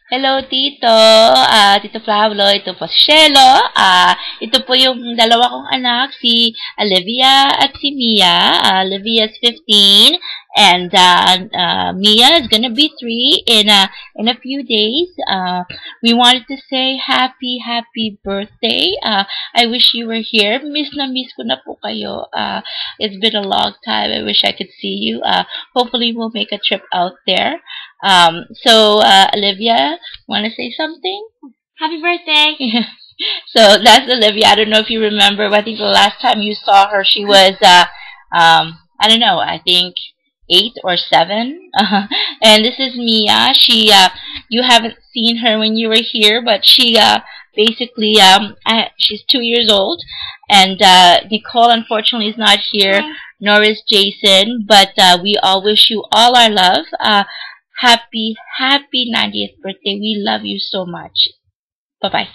Hello, Tito. Tito Pablo. Ito po si Shelo. Ito po yung dalawa kong anak, si Olivia at si Mia. Olivia is 15 and Mia is gonna be 3 in a few days. We wanted to say happy birthday. I wish you were here. Miss na miss ko na po kayo. It's been a long time. I wish I could see you. Hopefully we'll make a trip out there. Olivia, want to say something? Happy birthday! So that's Olivia. I don't know if you remember. I think the last time you saw her, she was, I don't know. I think 8 or 7. And this is Mia. You haven't seen her when you were here, but basically, she's 2 years old, and Nicole unfortunately is not here, nor is Jason. But we all wish you all our love. Happy 90th birthday. We love you so much. Bye bye.